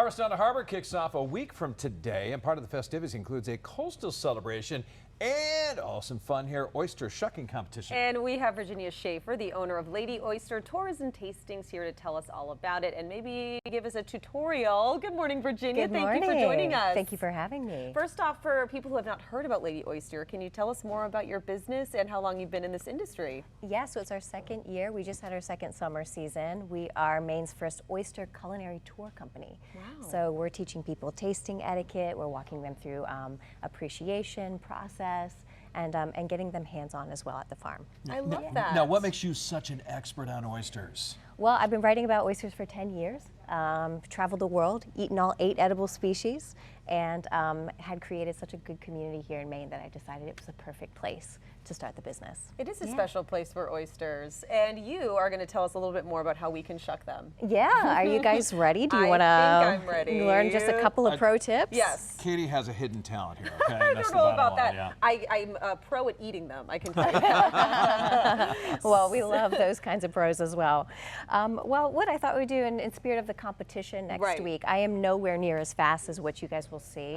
Harvest on the Harbor kicks off a week from today, and part of the festivities includes a coastal celebration and some fun here, oyster shucking competition. And we have Virginia Schaefer, the owner of Lady Oyster Tours and Tastings, here to tell us all about it and maybe give us a tutorial. Good morning, Virginia. Good morning. Thank you for joining us. Thank you for having me. First off, for people who have not heard about Lady Oyster, can you tell us more about your business and how long you've been in this industry? Yeah, so it's our second year. We just had our second summer season. We are Maine's first oyster culinary tour company. Wow. So we're teaching people tasting etiquette. We're walking them through appreciation process and getting them hands-on as well at the farm. I love that. Now, what makes you such an expert on oysters? Well, I've been writing about oysters for 10 years, traveled the world, eaten all 8 edible species, and had created such a good community here in Maine that I decided it was a perfect place to start the business. It is a special place for oysters, and you are going to tell us a little bit more about how we can shuck them. Yeah, are you guys ready? Do you want I think I'm ready. learn just a couple of pro tips? Yes. Katie has a hidden talent here, okay? I That's don't the know bottom about line, that. yeah. I'm a pro at eating them, I can tell you that. Well, we love those kinds of pros as well. Well, what I thought we'd do in spirit of the competition next week, I am nowhere near as fast as what you guys will see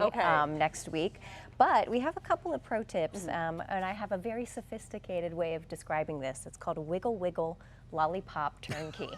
next week, but we have a couple of pro tips, and I have a very sophisticated way of describing this. It's called a wiggle wiggle lollipop turnkey.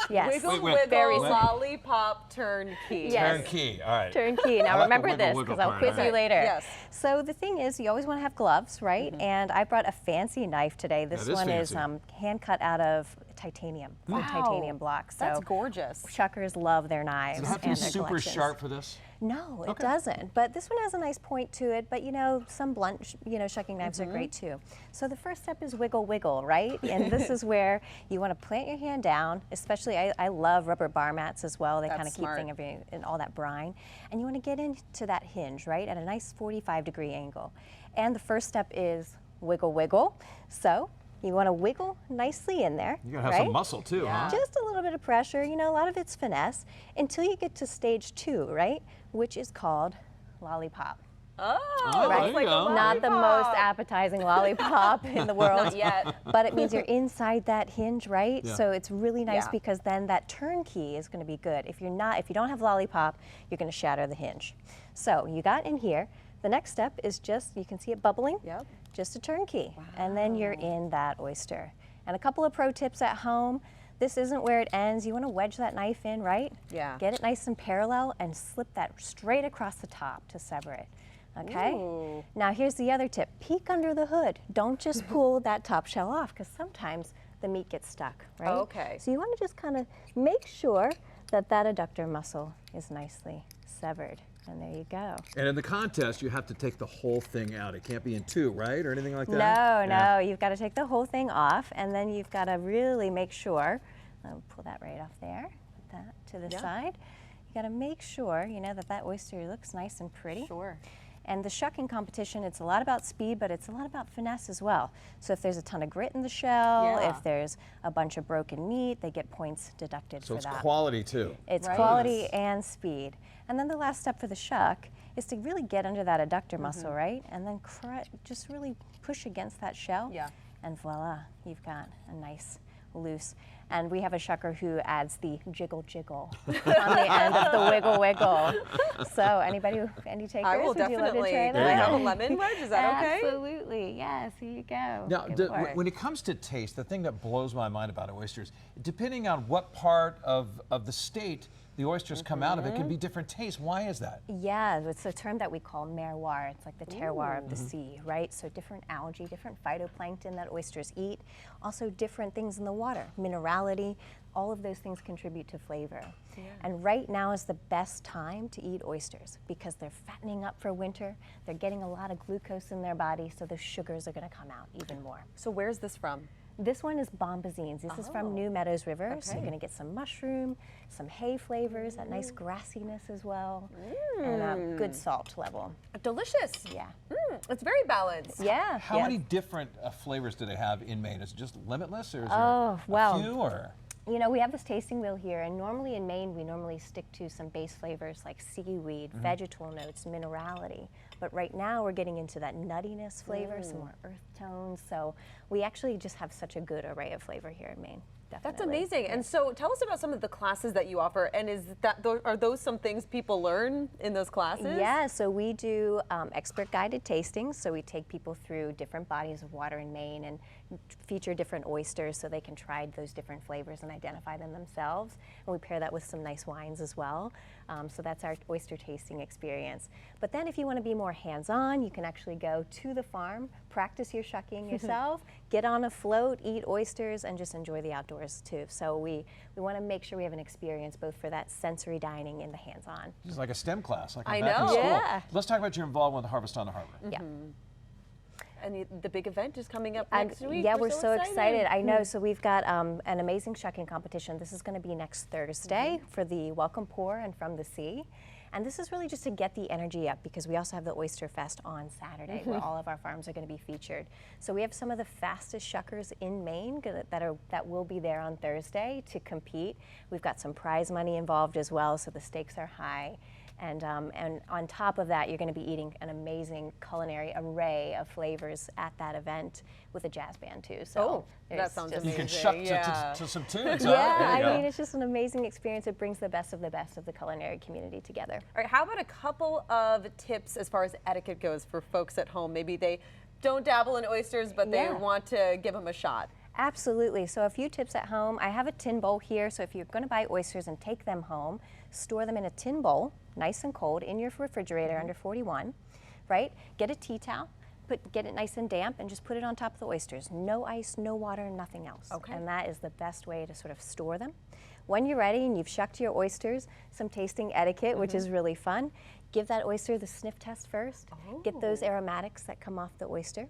Yes. Wiggle wiggle lollipop turnkey. Yes. Turnkey, all right. Turnkey. Now like remember the this, wiggle because I'll part, quiz all you right. later. Yes. So the thing is, you always want to have gloves, right? And I brought a fancy knife today. This That is one is fancy. hand cut out of titanium, titanium blocks. So That's gorgeous. shuckers love their knives. Does it have to be and their super collections. sharp for this? No, it doesn't. But this one has a nice point to it. But you know, some blunt, shucking knives are great too. So the first step is wiggle wiggle, right? And this is where you want to plant your hand down. Especially, I love rubber bar mats as well. They kind of keep things in all that brine. And you want to get into that hinge, right, at a nice 45-degree angle. And the first step is wiggle wiggle. So you want to wiggle nicely in there. You gotta have some muscle too, huh? Just a little bit of pressure, a lot of it's finesse, until you get to stage 2, right? Which is called lollipop. Oh, right? it's like a Not the most appetizing lollipop in the world. Not yet. But it means you're inside that hinge, right? Yeah. So it's really nice because then that turnkey is going to be good. If you don't have lollipop, you're going to shatter the hinge. So you got in here. The next step is just, you can see it bubbling. Yep. Just a turnkey. And then you're in that oyster. And a couple of pro tips at home. This isn't where it ends. You want to wedge that knife in, right? Yeah. Get it nice and parallel and slip that straight across the top to sever it. Okay? Ooh. Now here's the other tip. Peek under the hood. Don't just pull that top shell off, because sometimes the meat gets stuck, right? Okay. So you want to just kind of make sure that that adductor muscle is nicely severed. And there you go. And in the contest, you have to take the whole thing out. It can't be in 2, right? Or anything like that? No, you've got to take the whole thing off, and then you've got to really make sure, I'll pull that right off there, put that to the side. You got to make sure, that oyster looks nice and pretty. Sure. And the shucking competition, it's a lot about speed, but it's a lot about finesse as well. So if there's a ton of grit in the shell, if there's a bunch of broken meat, they get points deducted for that. So it's quality too. It's quality and speed. And then the last step for the shuck is to really get under that adductor muscle, right? And then just really push against that shell. Yeah. And voila, you've got a nice loose. And we have a shucker who adds the jiggle jiggle on the end of the wiggle wiggle. So any takers? I will Would you love to definitely. try Do I that? have a lemon wedge? Is that okay? Absolutely, yes, here you go. Now, Go for it. when it comes to taste, the thing that blows my mind about oysters, depending on what part of the state the oysters come out of, it can be different tastes. Why is that? Yeah, it's a term that we call terroir. It's like the terroir of the sea, right? So different algae, different phytoplankton that oysters eat, also different things in the water, minerality, all of those things contribute to flavor. Yeah. And right now is the best time to eat oysters because they're fattening up for winter, they're getting a lot of glucose in their body, so the sugars are going to come out even more. So where's this from? This one is bombazines. This is from New Meadows River, so you're going to get some mushroom, some hay flavors, that nice grassiness as well, and a good salt level. Delicious. Yeah. It's very balanced. Yeah. How many different flavors do they have in Maine? Is it just limitless, or is Oh, there well. a few? Or? We have this tasting wheel here, and normally in Maine, we normally stick to some base flavors like seaweed, vegetal notes, minerality. But right now, we're getting into that nuttiness flavor, some more earth tones. So we actually just have such a good array of flavor here in Maine. definitely. That's amazing. And so tell us about some of the classes that you offer, and are those some things people learn in those classes? Yeah, so we do expert guided tastings. So we take people through different bodies of water in Maine and feature different oysters so they can try those different flavors and identify them themselves. And we pair that with some nice wines as well. So that's our oyster tasting experience. But then if you want to be more hands-on, you can actually go to the farm, practice your shucking yourself, get on a float, eat oysters, and just enjoy the outdoors too. So we want to make sure we have an experience both for that sensory dining and the hands-on. It's like a STEM class, like I I'm back in know. school. Yeah. Let's talk about your involvement with Harvest on the Harbor. Yeah. And the big event is coming up next week. Yeah, we're so excited. I know. So we've got an amazing shucking competition. This is going to be next Thursday for the Welcome Pour and From the Sea. And this is really just to get the energy up because we also have the Oyster Fest on Saturday where all of our farms are going to be featured. So we have some of the fastest shuckers in Maine that will be there on Thursday to compete. We've got some prize money involved as well, so the stakes are high. And on top of that, you're going to be eating an amazing culinary array of flavors at that event with a jazz band too. So that sounds You amazing. can shuck Yeah. to some tunes. yeah, There you go. I mean, it's just an amazing experience. It brings the best of the culinary community together. All right, how about a couple of tips as far as etiquette goes for folks at home? Maybe they don't dabble in oysters, but they Yeah. want to give them a shot. Absolutely. So a few tips at home. I have a tin bowl here. So if you're going to buy oysters and take them home, store them in a tin bowl, nice and cold, in your refrigerator under 41, right? Get a tea towel. Get it nice and damp and just put it on top of the oysters. No ice, no water, nothing else. Okay. And that is the best way to sort of store them. When you're ready and you've shucked your oysters, some tasting etiquette, which is really fun. Give that oyster the sniff test first. Get those aromatics that come off the oyster.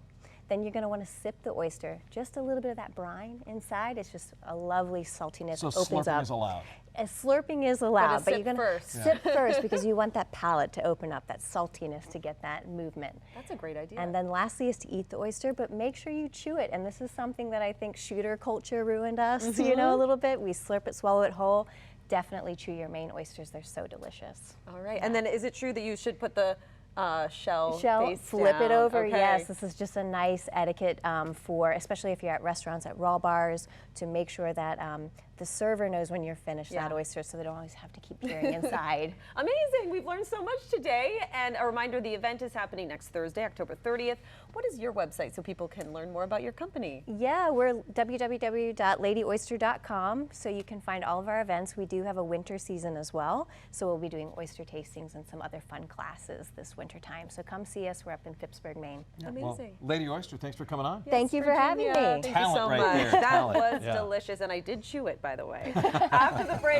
Then you're going to want to sip the oyster. Just a little bit of that brine inside. It's just a lovely saltiness. So opens slurping up. is allowed. Slurping is allowed, But you're going to first. sip first because you want that palate to open up, that saltiness to get that movement. That's a great idea. And then lastly is to eat the oyster, but make sure you chew it. And this is something that I think shooter culture ruined us, you know, a little bit. We slurp it, swallow it whole. Definitely chew your Maine oysters. They're so delicious. All right. And then is it true that you should put the shell face flip it down? over. Okay. Yes, this is just a nice etiquette for, especially if you're at restaurants, at raw bars, to make sure that the server knows when you're finished that oyster, so they don't always have to keep peering inside. Amazing. We've learned so much today. And a reminder, the event is happening next Thursday, October 30th. What is your website so people can learn more about your company? Yeah, we're www.ladyoyster.com, so you can find all of our events. We do have a winter season as well, so we'll be doing oyster tastings and some other fun classes this winter time. So come see us. We're up in Phippsburg, Maine. Amazing. Well, Lady Oyster, thanks for coming on. Thank you for having me. Thank you so Talent right much. there, That talent. was Yeah. delicious, and I did chew it, by the way. After the break.